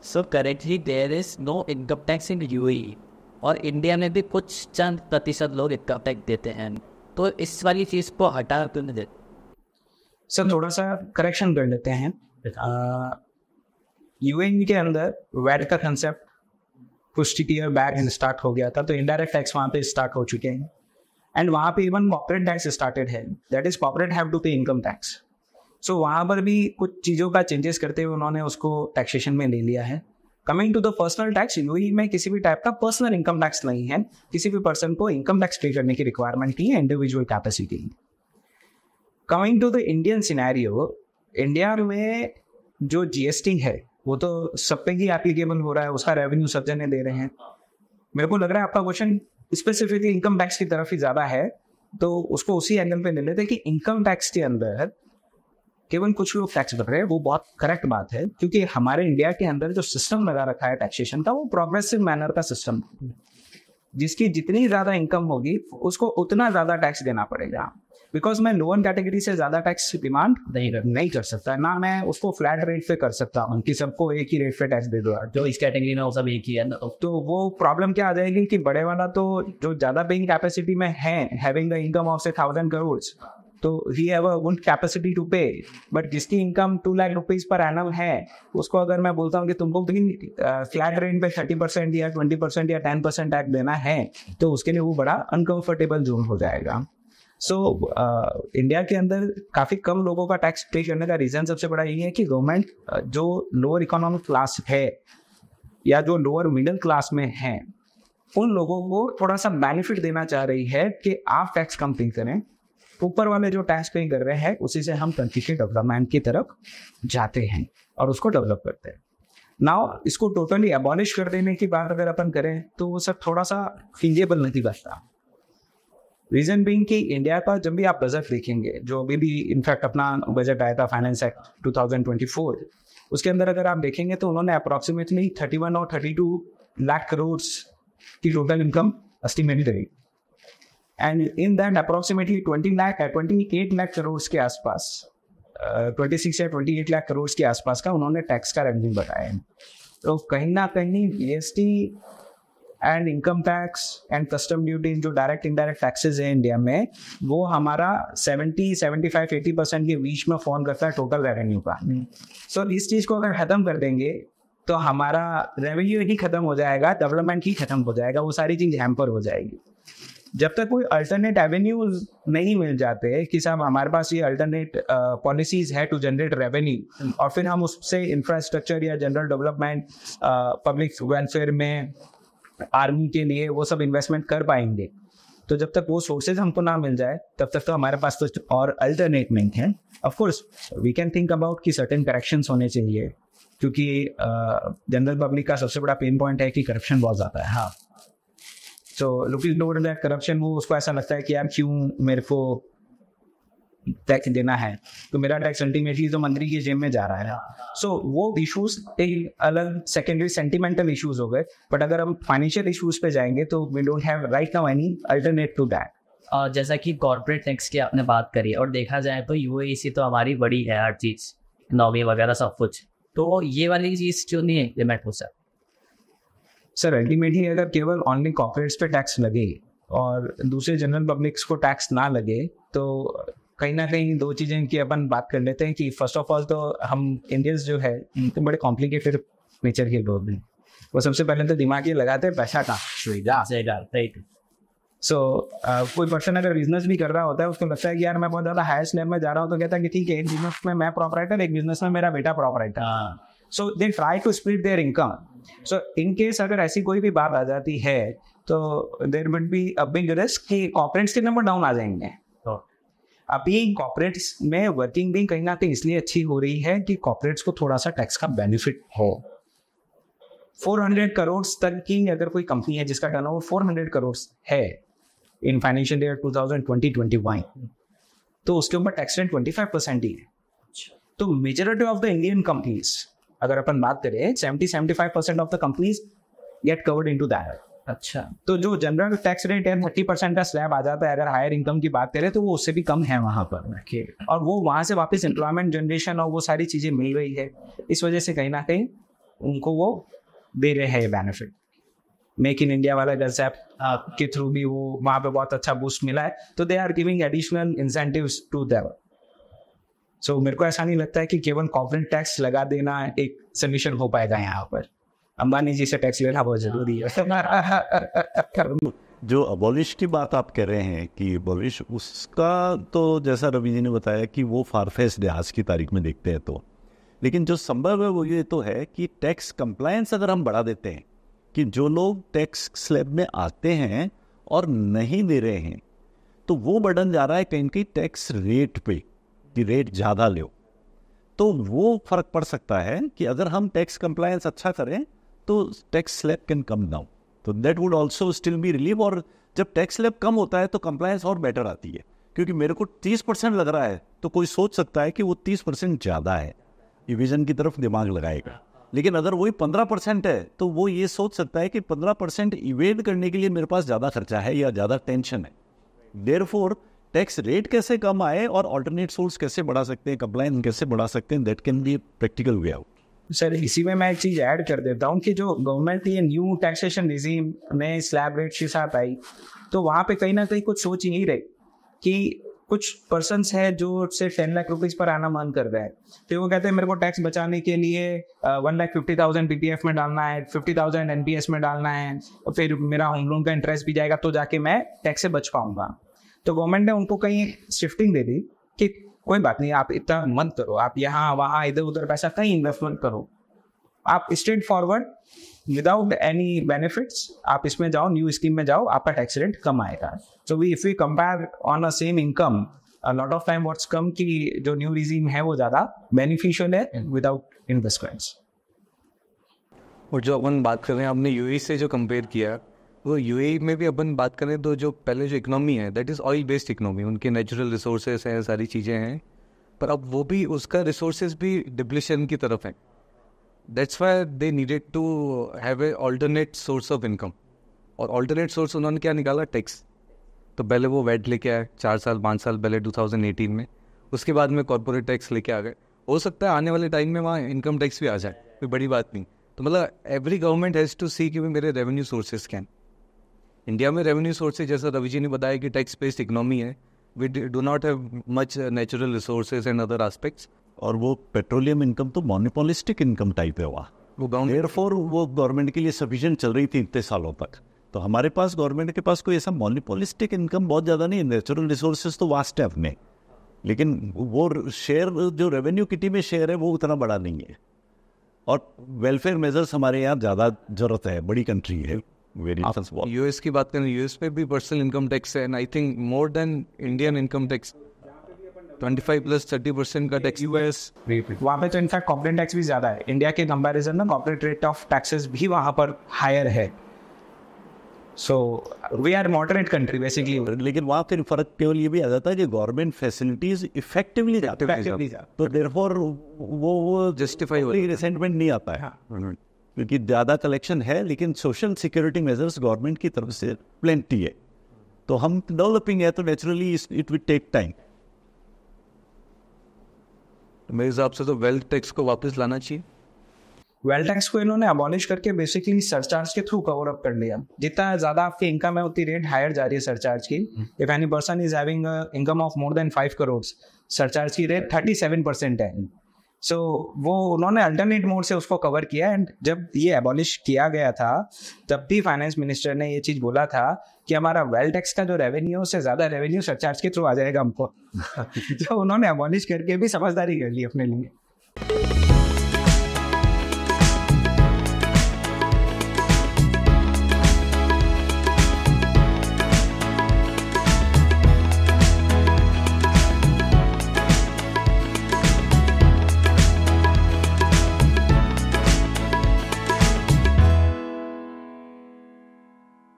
So currently there is no income tax in UAE, और India में भी कुछ चंद प्रतिशत लोग इनकम टैक्स देते हैं, तो इस वाली चीज़ को हटा क्यों नहीं देते? सर थोड़ा सा करेक्शन कर लेते हैं। यूएई के अंदर वैट का कंसेप्ट कुछ ईयर बैक स्टार्ट हो गया था, तो इनडायरेक्ट टैक्स वहाँ पे स्टार्ट हो चुके हैं, एंड वहाँ पे इवन कॉर्पोरेट टैक्स स्टार्टेड है, that is corporate have to pay income tax. So वहाँ पर भी कुछ चीज़ों का चेंजेस करते हुए उन्होंने उसको टैक्सेशन में ले लिया है। Coming to the personal tax, UAE में किसी भी टाइप का पर्सनल इनकम टैक्स नहीं है, किसी भी पर्सन को इनकम टैक्स पे करने की रिक्वायरमेंट नहीं है, individual capacity. Coming to the Indian scenario, India में जो जीएसटी है वो तो सब पे ही एप्लीकेबल हो रहा है, उसका रेवेन्यू सब जने दे रहे हैं। मेरे को लग रहा है आपका क्वेश्चन स्पेसिफिकली इनकम टैक्स की तरफ ही ज़्यादा है, तो उसको उसी एंगल पे ले लेते हैं कि इनकम टैक्स के अंदर केवल कुछ लोग टैक्स भर रहे हैं। वो बहुत करेक्ट बात है, क्योंकि हमारे इंडिया के अंदर जो सिस्टम लगा रखा है टैक्सेशन का, वो प्रोग्रेसिव मैनर का सिस्टम है। जिसकी जितनी ज़्यादा इनकम होगी उसको उतना ज़्यादा टैक्स देना पड़ेगा, बिकॉज मैं लोअर कैटेगरी से ज़्यादा टैक्स डिमांड नहीं कर सकता, ना मैं उसको फ्लैट रेट पे कर सकता हूँ कि सबको एक ही रेट पे टैक्स दे दो, जो इस कैटेगरी में वो सब एक ही है ना। तो वो प्रॉब्लम क्या आ जाएगी कि बड़े वाला तो जो ज़्यादा पेइंग कैपेसिटी में है, हैविंग द इनकम ऑफ से 1000 करोड़, तो he have a good capacity to pay, but जिसकी income 2 lakh rupees per annum है, उसको अगर मैं बोलता हूँ कि तुमको फ्लैट रेट पे 30% या 20% या 10% टैक्स देना है, तो उसके लिए वो बड़ा अनकंफर्टेबल जोन हो जाएगा। सो इंडिया के अंदर काफ़ी कम लोगों का टैक्स पे करने का रीज़न सबसे बड़ा यही है कि गवर्नमेंट जो लोअर इकोनॉमिक क्लास है या जो लोअर मिडिल क्लास में है, उन लोगों को थोड़ा सा बेनिफिट देना चाह रही है कि आप टैक्स कम पे करें, ऊपर वाले जो टैक्स पे कर रहे हैं उसी से हम कंट्री के डेवलपमेंट की तरफ जाते हैं और उसको डेवलप करते हैं। नाउ इसको टोटली अबॉलिश कर देने की बात अगर अपन करें तो वो सब थोड़ा सा फीजेबल नहीं लगता। रीजन बीइंग कि इंडिया का जब भी आप बजट देखेंगे, जो अभी भी इनफैक्ट अपना बजट आया था फाइनेंस एक्ट 2024, उसके अंदर अगर आप देखेंगे तो उन्होंने अप्रॉक्सीमेटली 31 और 32 लाख करोड़ की टोटल इनकम एस्टिमेट करी, and in that approximately 28 lakh crore के आसपास, 26 या 28 लाख करोड़ के आसपास का उन्होंने टैक्स का रेवेन्यू बताया है। तो कहीं ना कहीं GST and income tax and custom duty, जो डायरेक्ट इनडायरेक्ट टैक्सेस है इंडिया में, वो हमारा 75-80% के बीच में फॉल करता है टोटल रेवेन्यू का। सो इस चीज़ को अगर ख़त्म कर देंगे तो हमारा रेवेन्यू ही ख़त्म हो जाएगा, डेवलपमेंट ही ख़त्म हो जाएगा, वो सारी चीज़ हैम्पर हो जाएगी। जब तक कोई अल्टरनेट एवेन्यूज नहीं मिल जाते कि साहब हमारे पास ये अल्टरनेट पॉलिसीज है टू जनरेट रेवेन्यू, और फिर हम उससे इंफ्रास्ट्रक्चर या जनरल डेवलपमेंट, पब्लिक वेलफेयर में, आर्मी के लिए वो सब इन्वेस्टमेंट कर पाएंगे, तो जब तक वो सोर्सेज हमको ना मिल जाए तब तक तो हमारे पास कुछ और अल्टरनेट नहीं है। Of course we can think about कि सर्टेन करेक्शंस होने चाहिए, क्योंकि जनरल पब्लिक का सबसे बड़ा पेन पॉइंट है कि करप्शन बहुत ज़्यादा है। हाँ, so looking toward that corruption, वो उसको ऐसा लगता है कि यार क्यों मेरे को टैक्स देना है, तो मेरा टैक्स अल्टीमेटली तो मंत्री की जेब में जा रहा है। सो वो इश्यूज एक अलग सेकेंडरी सेंटिमेंटल इश्यूज हो गए, बट अगर हम फाइनेंशियल इश्यूज पे जाएंगे तो we don't have right now any alternate to that. जैसा कि कॉर्पोरेट टैक्स की आपने बात करी, और देखा जाए तो यूएई से तो हमारी बड़ी है हर चीज़, इकोनॉमी वगैरह सब कुछ, तो ये वाली चीज़ क्यों नहीं इम्प्लीमेंट हो सकती? सर अल्टीमेटली अगर केवल ऑनली कॉर्पोरेट्स पे टैक्स लगे और दूसरे जनरल पब्लिक्स को टैक्स ना लगे, तो कहीं ना कहीं दो चीज़ें की अपन बात कर लेते हैं कि फर्स्ट ऑफ ऑल तो हम इंडियंस जो है तो बड़े कॉम्प्लिकेटेड नेचर के लोग हैं। वो सबसे पहले तो दिमाग ये लगाते हैं पैसा कहाँ। सो कोई पर्सन अगर बिजनेस भी कर रहा होता है, उसको लगता है कि यार मैं बहुत ज़्यादा हायर स्लेब में जा रहा हूँ, तो कहता है कि ठीक है, एक बिजनेस में मैं प्रॉपराइटर, एक बिजनेस में मेरा बेटा proprietor. So they try to split their income. So in case अगर ऐसी कोई भी बात आ जाती है तो there would be a big risk कि कॉर्पोरेट्स के नंबर डाउन आ जाएंगे। अभी कॉर्पोरेट्स में वर्किंग भी कहीं ना कहीं इसलिए अच्छी हो रही है कि कॉर्पोरेट्स को थोड़ा सा टैक्स का बेनिफिट हो। 400 करोड़ तक की अगर कोई कंपनी है जिसका टर्नओवर 400 करोड़ है इन फाइनेंशियल ईयर 2020-21, तो उसके ऊपर टैक्स रेट 25% ही है। तो majority of the Indian companies, अगर अपन बात करें, 70-75% of the companies get covered into that. अच्छा, तो जो जनरल टैक्स रेट है 30% का स्लैब आ जाता है। अगर हायर इनकम की बात करें तो वो उससे भी कम है वहाँ पर, और वो वहाँ से वापस एम्प्लॉयमेंट जनरेशन और वो सारी चीज़ें मिल रही है। इस वजह से कहीं ना कहीं उनको वो दे रहे हैं बेनिफिट। मेक इन इंडिया वाला कंसेप्ट के थ्रू भी वो वहाँ पे बहुत अच्छा बूस्ट मिला है, तो they are giving additional incentives to them. So मेरे को ऐसा नहीं लगता है कि केवल कॉर्पोरेट टैक्स लगा देना एक सोल्यूशन हो पाएगा यहाँ पर। अंबानी जी से टैक्स लेना बहुत जरूरी है। जो अबॉलिश की बात आप कह रहे हैं कि अबॉलिश, उसका तो जैसा रवि जी ने बताया कि वो फारफेस्ड है आज की तारीख में देखते हैं तो, लेकिन जो संभव है वो ये तो है कि टैक्स कंप्लायंस अगर हम बढ़ा देते हैं कि जो लोग टैक्स स्लैब में आते हैं और नहीं दे रहे हैं, तो वो बर्डन जा रहा है कहीं कहीं टैक्स रेट पे कि रेट ज़्यादा लो, तो वो फर्क पड़ सकता है कि अगर हम टैक्स कंप्लायंस अच्छा करें तो tax slab can come down, तो that would also still be relieve. और जब टैक्स स्लैब कम होता है तो कंप्लायंस और बेटर आती है, क्योंकि मेरे को 30% लग रहा है तो कोई सोच सकता है कि वो 30% ज़्यादा है, इविजन की तरफ दिमाग लगाएगा। लेकिन अगर वही 15% है तो वो ये सोच सकता है कि 15% इवेड करने के लिए मेरे पास ज़्यादा खर्चा है या ज़्यादा टेंशन है। देयरफॉर टैक्स रेट कैसे कम आए और अल्टरनेट सोर्स कैसे बढ़ा सकते हैं, कंप्लायंस कैसे बढ़ा सकते हैं, that can be practical way out. Sir इसी में मैं एक चीज ऐड कर देता हूँ कि जो गवर्नमेंट ये न्यू टैक्सेशन रिजीम में स्लैब रेट के साथ आई, तो वहाँ पे कहीं ना कहीं कुछ सोच ही नहीं रही कि कुछ पर्सन्स है जो से 10 लाख रुपीज पर आना मन कर रहा है, तो वो कहते हैं मेरे को टैक्स बचाने के लिए 1,50,000 पीपीएफ में डालना है, 50,000 एनपीएस में डालना है, और फिर मेरा होम लोन का इंटरेस्ट भी जाएगा तो जाके मैं टैक्स से बच पाऊंगा। तो गवर्नमेंट ने उनको कहीं शिफ्टिंग दे दी कि कोई बात नहीं, आप इतना मत करो, आप यहाँ वहाँ इधर उधर पैसा कहीं इन्वेस्टमेंट करो, आप straight forward without any benefits आप इसमें जाओ, न्यू स्कीम में जाओ, आपका टैक्स रेट कम आएगा। So if we compare on a same income, a lot of time what's come कि जो न्यू रिजीम है वो ज़्यादा बेनिफिशियल है विदाउट इन्वेस्टमेंट्स। और जो अपन बात कर रहे हैं, आपने यूएई से जो कंपेयर किया, वो यूएई में भी अपन बात करें तो जो पहले जो इकोनॉमी है that is oil based economy, उनके नेचुरल रिसोर्सेज हैं, सारी चीज़ें हैं, पर अब वो भी उसका रिसोर्सेज भी डिप्लीशन की तरफ है। That's why they needed to have a alternate source of income, और ऑल्टरनेट सोर्स उन्होंने क्या निकाला, टैक्स। तो पहले वो वैट लेके आए 4 साल 5 साल पहले 2018 में, उसके बाद में कॉर्पोरेट टैक्स लेके आ गए। हो सकता है आने वाले टाइम में वहाँ इनकम टैक्स भी आ जाए, कोई बड़ी बात नहीं। तो मतलब एवरी गवर्नमेंट हैज़ टू सी कि मेरे रेवेन्यू सोर्सेज क्या हैं। इंडिया में रेवेन्यू सोर्सेज जैसा रवि जी ने बताया कि टैक्स बेस्ड इकोनॉमी है, we do not have much natural resources and other aspects, और वो पेट्रोलियम इनकम तो मोनोपोलिस्टिक इनकम टाइप है वहाँ, वो देयरफॉर वो गवर्नमेंट के लिए सफिशिएंट चल रही थी इतने सालों तक। तो हमारे पास गवर्नमेंट के पास कोई ऐसा मोनोपोलिस्टिक इनकम बहुत ज़्यादा नहीं है, नेचुरल रिसोर्सेज तो वास्ट है अपने, लेकिन वो शेयर जो रेवेन्यू किटी में शेयर है वो उतना बड़ा नहीं है। और वेलफेयर मेजर्स हमारे यहाँ ज़्यादा जरूरत है, बड़ी कंट्री है। यूएस की बात करें, यूएस में भी पर्सनल इनकम टैक्स है, and I think more than Indian income tax 25+30% का टैक्स यूएस। वहाँ पे तो इनफैक्ट कॉर्पोरेट टैक्स भी ज़्यादा है इंडिया के कंपैरिजन में, कॉर्पोरेट रेट ऑफ टैक्सेस भी वहाँ पर हायर है। So we are moderate country basically. लेकिन वहाँ फिर फर्क केवल ये भी आ जाता है कि गवर्नमेंट फैसिलिटीज इफेक्टिवली तो देयरफॉर वो जस्टिफाई हो रिसेंटमेंट नहीं आता है। क्योंकि ज़्यादा कलेक्शन है, लेकिन सोशल सिक्योरिटी मेजर्स गवर्नमेंट की तरफ से प्लेंटी है, तो हम डेवलपिंग है, तो naturally it will take time. मेरे हिसाब से तो वेल्थ टैक्स को वापस लाना चाहिए। वेल्थ टैक्स को इन्होंने अबॉलिश करके बेसिकली सरचार्ज के थ्रू कवर अप कर लिया। जितना ज्यादा आपकी इनकम है उतनी रेट हायर जा रही है सरचार्ज की। If any person is having income of more than 5 crore, surcharge की रेट 37% है। सो वो उन्होंने अल्टरनेट मोड से उसको कवर किया। एंड जब ये एबॉलिश किया गया था तब भी फाइनेंस मिनिस्टर ने ये चीज़ बोला था कि हमारा वेल्थ टैक्स का जो रेवेन्यू उससे ज़्यादा रेवेन्यू सरचार्ज के थ्रू आ जाएगा हमको। जो उन्होंने एबॉलिश करके भी समझदारी कर ली अपने लिए।